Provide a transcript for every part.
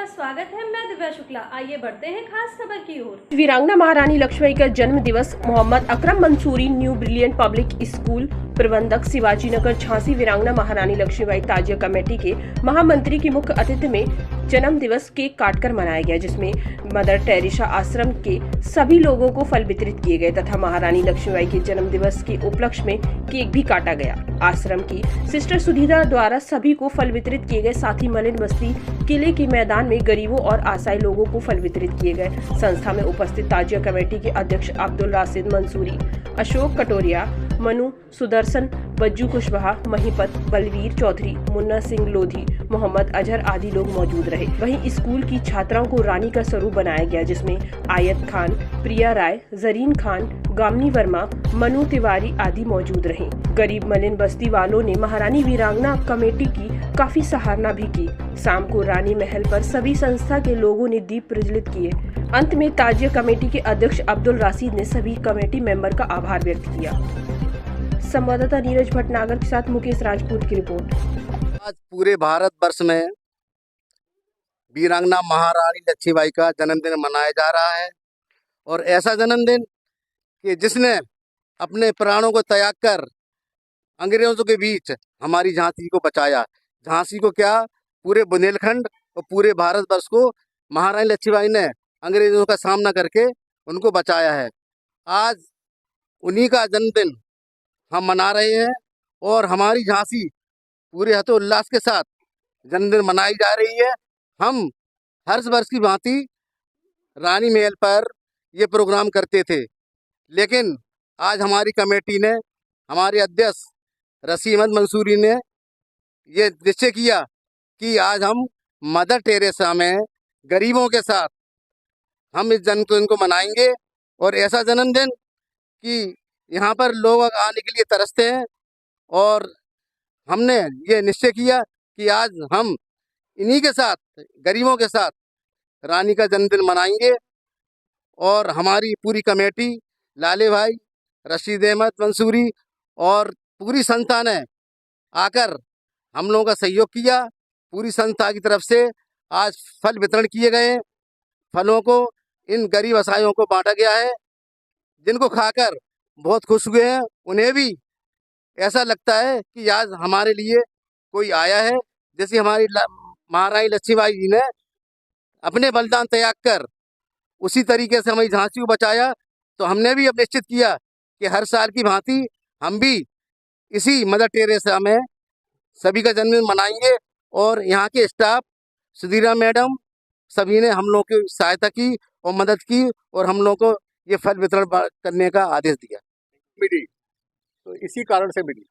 का स्वागत है। मैं दिव्या शुक्ला। आइए बढ़ते हैं खास खबर की ओर। वीरांगना महारानी लक्ष्मीबाई का जन्म दिवस Mohammad Akram Mansuri new brilliant public school प्रबंधक शिवाजी नगर झांसी वीरांगना महारानी लक्ष्मीबाई ताजिया कमेटी के महामंत्री की मुख्य अतिथि में जन्म दिवस केक काटकर मनाया गया, जिसमें मदर टेरेसा आश्रम के सभी लोगों को फल वितरित किए गए तथा महारानी लक्ष्मीबाई के जन्म दिवस के उपलक्ष्य में केक भी काटा गया। आश्रम की सिस्टर सुधीरा द्वारा सभी को फल वितरित किए गए। साथ ही मलिन बस्ती किले के मैदान में गरीबों और असहाय लोगों को फल वितरित किए गए। संस्था में उपस्थित ताजिया कमेटी के अध्यक्ष अब्दुल राशिद मंसूरी, अशोक कटोरिया, मनु सुदर्शन, बज्जू कुशवाहा, महिपत, बलवीर चौधरी, मुन्ना सिंह लोधी, मोहम्मद अजहर आदि लोग मौजूद रहे। वहीं स्कूल की छात्राओं को रानी का स्वरूप बनाया गया, जिसमें आयत खान, प्रिया राय, जरीन खान, गामिनी वर्मा, मनु तिवारी आदि मौजूद रहे। गरीब मलिन बस्ती वालों ने महारानी वीरांगना कमेटी की काफी सराहना भी की। शाम को रानी महल पर सभी संस्था के लोगों ने दीप प्रज्वलित किए। अंत में ताजिया कमेटी के अध्यक्ष अब्दुल राशिद ने सभी कमेटी मेंबर का आभार व्यक्त किया। संवाददाता नीरज भटनागर के साथ मुकेश राजपूत की रिपोर्ट। आज पूरे भारत वर्ष में वीरांगना महारानी लक्ष्मीबाई का जन्मदिन मनाया जा रहा है और ऐसा जन्मदिन कि जिसने अपने प्राणों को त्याग कर अंग्रेजों के बीच हमारी झांसी को बचाया। झांसी को क्या, पूरे बुंदेलखंड और पूरे भारतवर्ष को महारानी लक्ष्मीबाई ने अंग्रेजों का सामना करके उनको बचाया है। आज उन्हीं का जन्मदिन हम मना रहे हैं और हमारी झांसी पूरे हर्षोल्लास के साथ जन्मदिन मनाई जा रही है। हम हर वर्ष की भांति रानी महल पर ये प्रोग्राम करते थे, लेकिन आज हमारी कमेटी ने, हमारे अध्यक्ष रशीद अहमद मंसूरी ने ये निश्चय किया कि आज हम मदर टेरेसा में गरीबों के साथ हम इस जन्मदिन को मनाएंगे। और ऐसा जन्मदिन कि यहाँ पर लोग आने के लिए तरसते हैं और हमने ये निश्चय किया कि आज हम इन्हीं के साथ, गरीबों के साथ रानी का जन्मदिन मनाएंगे। और हमारी पूरी कमेटी, लाले भाई, रशीद अहमद मंसूरी और पूरी संस्था ने आकर हम लोगों का सहयोग किया। पूरी संस्था की तरफ से आज फल वितरण किए गए। फलों को इन गरीब असहायों को बांटा गया है, जिनको खाकर बहुत खुश हुए हैं। उन्हें भी ऐसा लगता है कि आज हमारे लिए कोई आया है। जैसे हमारी महारानी लक्ष्मीबाई जी ने अपने बलिदान त्याग कर उसी तरीके से हमारी झांसी को बचाया, तो हमने भी अब निश्चित किया कि हर साल की भांति हम भी इसी मदर टेरेसा में सभी का जन्मदिन मनाएंगे। और यहाँ के स्टाफ, सुधीरा मैडम, सभी ने हम लोगों की सहायता की और मदद की और हम लोगों को ये फल वितरण करने का आदेश दिया। मिली तो इसी कारण से मिली।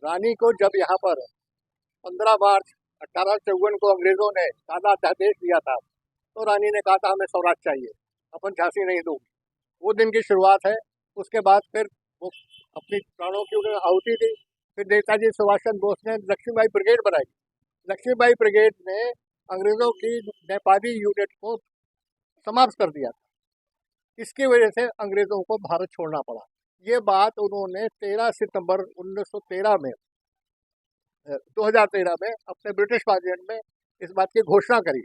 रानी को जब यहाँ पर 15 मार्च 1854 को अंग्रेजों ने सादा अध्यादेश दिया था, तो रानी ने कहा था हमें स्वराज चाहिए, अपन झांसी नहीं दूंगी। वो दिन की शुरुआत है। उसके बाद फिर वो अपनी प्राणों की उन्होंने आहुति दी। फिर नेताजी सुभाष चंद्र बोस ने लक्ष्मीबाई ब्रिगेड बनाई। लक्ष्मीबाई ब्रिगेड ने अंग्रेजों की नेपाली यूनिट को समाप्त कर दिया था। इसकी वजह से अंग्रेजों को भारत छोड़ना पड़ा। ये बात उन्होंने 13 सितंबर 1913 में 2013 में अपने ब्रिटिश पार्लियामेंट में इस बात की घोषणा करी।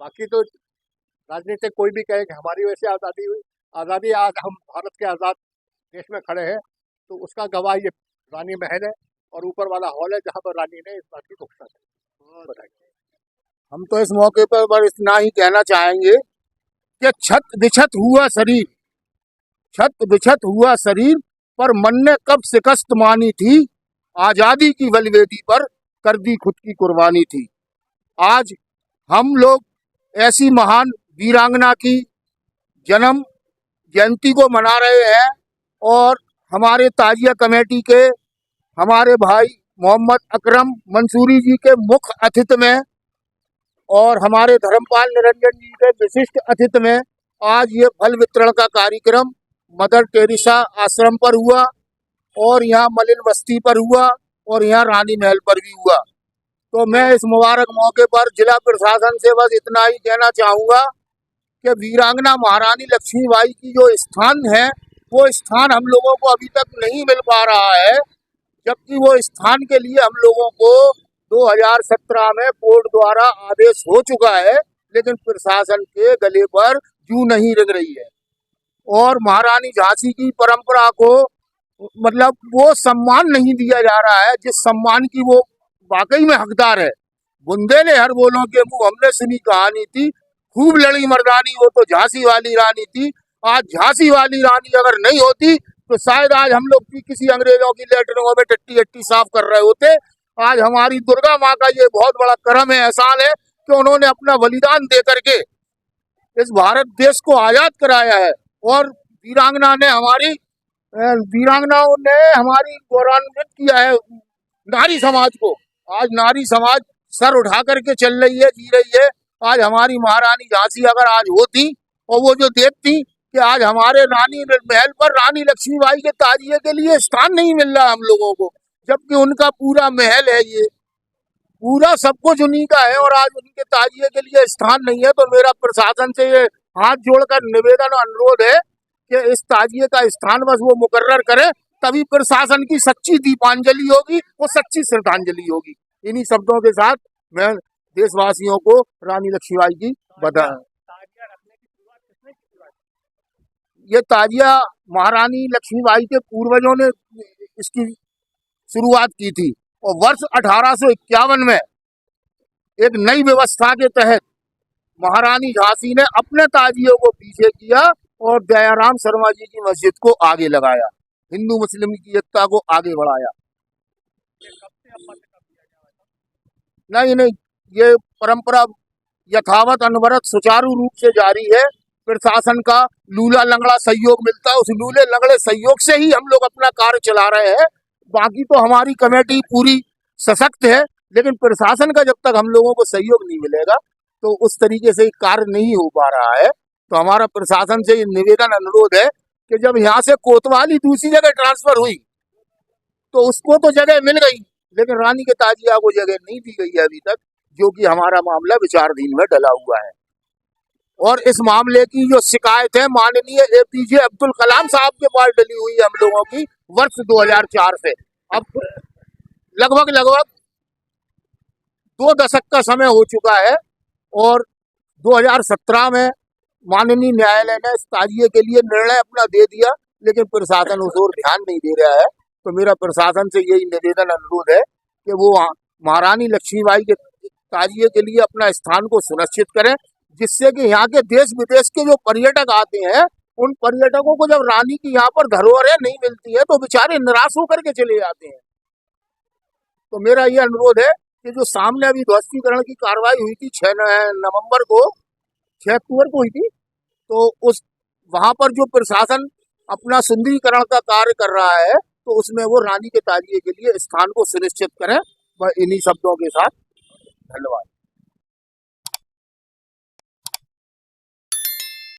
बाकी तो राजनीतिक कोई भी कहे कि हमारी वजह से आज़ादी हुई। आज़ादी, आज हम भारत के आज़ाद देश में खड़े हैं, तो उसका गवाह ये रानी महल है और ऊपर वाला हॉल है जहाँ पर रानी ने इस बात की घोषणा की। बताइए। हम तो इस मौके पर इतना ही कहना चाहेंगे कि छत बिछत हुआ शरीर पर मन ने कब शिकस्त मानी थी, आजादी की बलिवेदी पर कर दी खुद की कुर्बानी थी। आज हम लोग ऐसी महान वीरांगना की जन्म जयंती को मना रहे हैं और हमारे ताजिया कमेटी के हमारे भाई मोहम्मद अकरम मंसूरी जी के मुख्य अतिथि में और हमारे धर्मपाल निरंजन जी के विशिष्ट अतिथि में आज ये फल वितरण का कार्यक्रम मदर टेरेसा आश्रम पर हुआ और यहाँ मलिन बस्ती पर हुआ और यहाँ रानी महल पर भी हुआ। तो मैं इस मुबारक मौके पर जिला प्रशासन से बस इतना ही कहना चाहूँगा कि वीरांगना महारानी लक्ष्मीबाई की जो स्थान है, वो स्थान हम लोगों को अभी तक नहीं मिल पा रहा है, जबकि वो स्थान के लिए हम लोगों को 2017 में कोर्ट द्वारा आदेश हो चुका है, लेकिन प्रशासन के गले पर जूं नहीं लग रही है और महारानी झांसी की परंपरा को मतलब वो सम्मान नहीं दिया जा रहा है जिस सम्मान की वो वाकई में हकदार है। बुंदेले हर बोलों के मुंह हमने सुनी कहानी थी, खूब लड़ी मर्दानी वो तो झांसी वाली रानी थी। आज झांसी वाली रानी अगर नहीं होती तो शायद आज हम लोग भी किसी अंग्रेजों की लेटरिनों में टट्टी अट्टी साफ कर रहे होते। आज हमारी दुर्गा माँ का ये बहुत बड़ा करम है, एहसान है कि उन्होंने अपना बलिदान दे करके इस भारत देश को आजाद कराया है और वीरांगनाओं ने हमारी गौरवान्वित किया है नारी समाज को। आज नारी समाज सर उठा करके चल रही है, जी रही है। आज हमारी महारानी झांसी अगर आज होती और वो जो देखती कि आज हमारे रानी महल पर रानी लक्ष्मीबाई के ताजिए के लिए स्थान नहीं मिल रहा हम लोगों को, जबकि उनका पूरा महल है, ये पूरा सब कुछ उन्हीं का है और आज उनके ताजिए के लिए स्थान नहीं है। तो मेरा प्रशासन से ये हाथ जोड़कर निवेदन और अनुरोध है कि इस ताजिए का स्थान बस वो मुकर्रर करे, तभी प्रशासन की सच्ची दीपांजलि होगी, वो सच्ची श्रद्धांजलि होगी। इन्हीं शब्दों के साथ मैं देशवासियों को रानी लक्ष्मीबाई की बधाई। ये ताजिया महारानी लक्ष्मीबाई के पूर्वजों ने इसकी शुरुआत की थी और वर्ष 1851 में एक नई व्यवस्था के तहत महारानी झांसी ने अपने ताजियों को पीछे किया और दयाराम शर्मा जी की मस्जिद को आगे लगाया, हिंदू मुस्लिम की एकता को आगे बढ़ाया। नहीं, ये परंपरा यथावत अनवरत सुचारू रूप से जारी है। प्रशासन का लूला लंगड़ा सहयोग मिलता है, उस लूले लंगड़े सहयोग से ही हम लोग अपना कार्य चला रहे हैं। बाकी तो हमारी कमेटी पूरी सशक्त है, लेकिन प्रशासन का जब तक हम लोगों को सहयोग नहीं मिलेगा तो उस तरीके से कार्य नहीं हो पा रहा है। तो हमारा प्रशासन से ये निवेदन अनुरोध है कि जब यहाँ से कोतवाली दूसरी जगह ट्रांसफर हुई तो उसको तो जगह मिल गई, लेकिन रानी के ताजिया को जगह नहीं दी गई है अभी तक, जो कि हमारा मामला विचाराधीन में डला हुआ है। और इस मामले की जो शिकायत है माननीय APJ अब्दुल कलाम साहब के पास डली हुई है हम लोगों की वर्ष 2004 से। अब लगभग 2 दशक का समय हो चुका है और 2017 में माननीय न्यायालय ने इस ताजिए के लिए निर्णय अपना दे दिया, लेकिन प्रशासन उस ओर ध्यान नहीं दे रहा है। तो मेरा प्रशासन से यही निवेदन अनुरोध है कि वो महारानी लक्ष्मीबाई के ताजिए के लिए अपना स्थान को सुनिश्चित करें, जिससे कि यहाँ के देश विदेश के जो पर्यटक आते हैं उन पर्यटकों को जब रानी की यहाँ पर धरोहरें नहीं मिलती है तो बेचारे निराश होकर के चले जाते हैं। तो मेरा ये अनुरोध है कि जो सामने अभी ध्वस्तीकरण की कार्रवाई हुई थी 6 अक्टूबर को हुई थी, तो उस वहां पर जो प्रशासन अपना सुंदरीकरण का कार्य कर रहा है तो उसमें वो रानी के ताजिए के लिए स्थान को सुनिश्चित करें। इन्हीं शब्दों के साथ धन्यवाद।